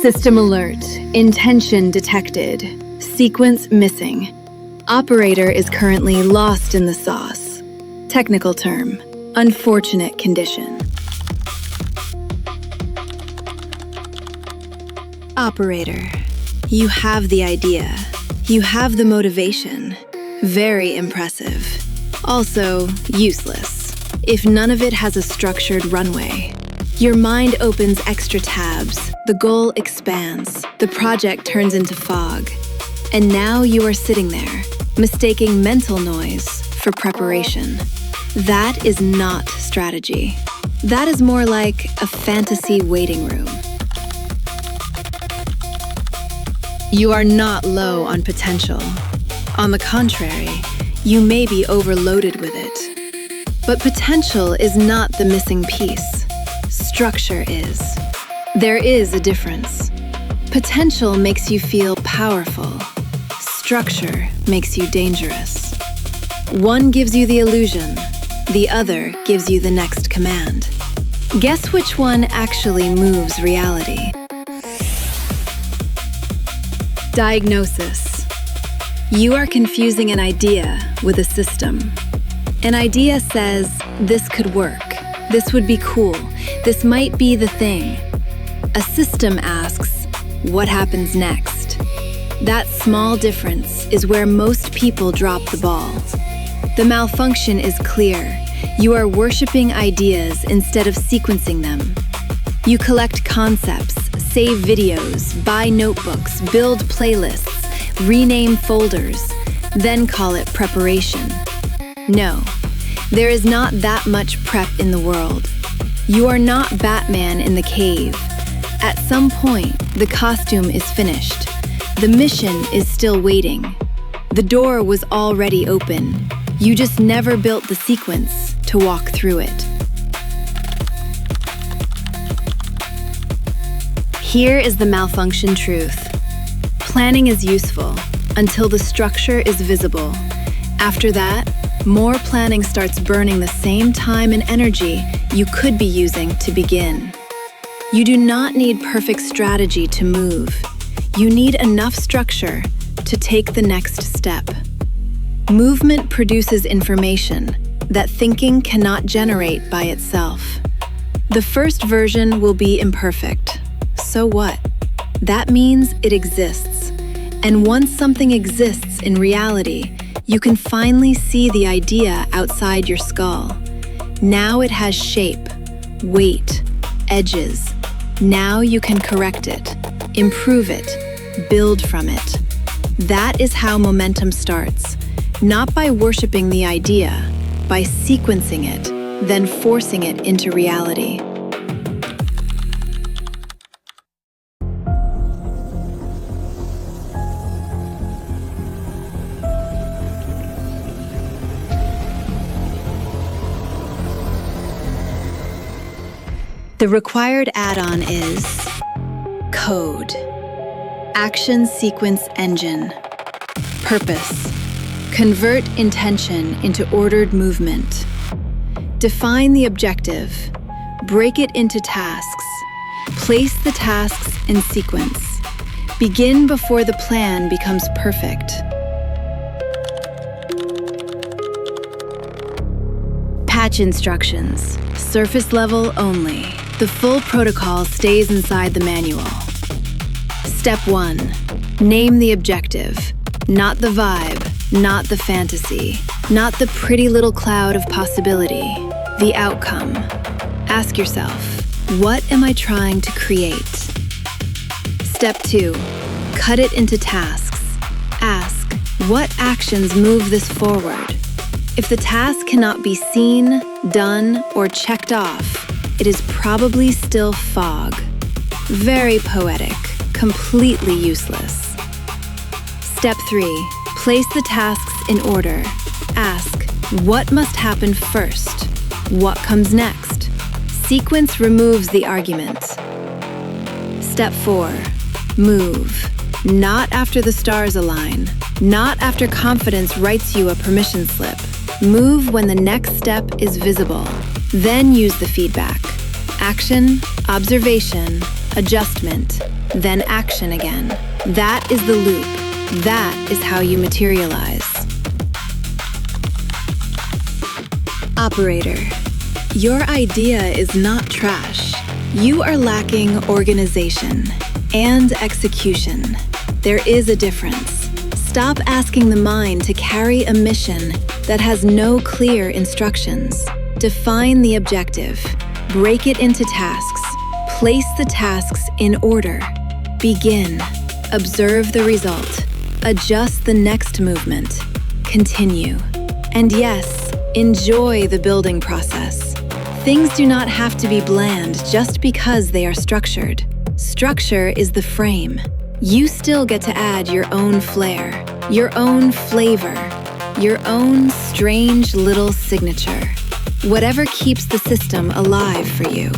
System alert. Intention detected. Sequence missing. Operator is currently lost in the sauce. Technical term, unfortunate condition. Operator, you have the idea. You have the motivation. Very impressive. Also, useless. If none of it has a structured runway. Your mind opens extra tabs, the goal expands, the project turns into fog. And now you are sitting there, mistaking mental noise for preparation. That is not strategy. That is more like a fantasy waiting room. You are not low on potential. On the contrary, you may be overloaded with it. But potential is not the missing piece. Structure is. There is a difference. Potential makes you feel powerful. Structure makes you dangerous. One gives you the illusion, the other gives you the next command. Guess which one actually moves reality? Diagnosis. You are confusing an idea with a system. An idea says, this could work, this would be cool, this might be the thing. A system asks, what happens next? That small difference is where most people drop the ball. The malfunction is clear. You are worshiping ideas instead of sequencing them. You collect concepts, save videos, buy notebooks, build playlists, rename folders, then call it preparation. No, there is not that much prep in the world. You are not Batman in the cave. At some point, the costume is finished. The mission is still waiting. The door was already open. You just never built the sequence to walk through it. Here is the malfunction truth. Planning is useful until the structure is visible. After that, more planning starts burning the same time and energy you could be using to begin. You do not need perfect strategy to move. You need enough structure to take the next step. Movement produces information that thinking cannot generate by itself. The first version will be imperfect. So what? That means it exists. And once something exists in reality, you can finally see the idea outside your skull. Now it has shape, weight, edges. Now you can correct it, improve it, build from it. That is how momentum starts, not by worshiping the idea, by sequencing it, then forcing it into reality. The required add-on is Code, Action Sequence Engine, Purpose, Convert intention into ordered movement, Define the objective, break it into tasks, place the tasks in sequence, begin before the plan becomes perfect. Patch instructions, surface level only. The full protocol stays inside the manual. Step 1. Name the objective. Not the vibe, not the fantasy, not the pretty little cloud of possibility. The outcome. Ask yourself, what am I trying to create? Step 2. Cut it into tasks. Ask, what actions move this forward? If the task cannot be seen, done, or checked off, it is probably still fog. Very poetic, completely useless. Step 3. Place the tasks in order. Ask, what must happen first? What comes next? Sequence removes the argument. Step 4. Move. Not after the stars align. Not after confidence writes you a permission slip. Move when the next step is visible. Then use the feedback. Action, observation, adjustment. then action again. That is the loop. That is how you materialize. Operator, your idea is not trash. You are lacking organization and execution. There is a difference. Stop asking the mind to carry a mission that has no clear instructions. Define the objective. Break it into tasks. Place the tasks in order. Begin. Observe the result. Adjust the next movement. Continue. And yes, enjoy the building process. Things do not have to be bland just because they are structured. Structure is the frame. You still get to add your own flair, your own flavor, your own strange little signature. Whatever keeps the system alive for you.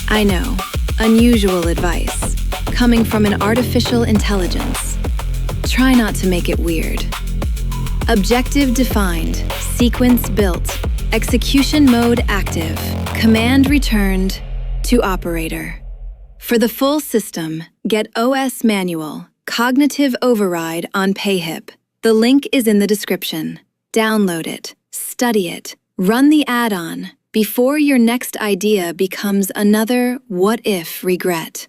I know, unusual advice, coming from an artificial intelligence. Try not to make it weird. Objective defined, sequence built, execution mode active, command returned to operator. For the full system, get OS Manual, Cognitive Override on PayHip. The link is in the description. Download it, study it, run the add-on before your next idea becomes another what-if regret.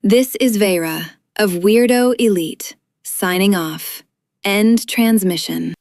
This is Veyra of Weirdo Elite, signing off. End transmission.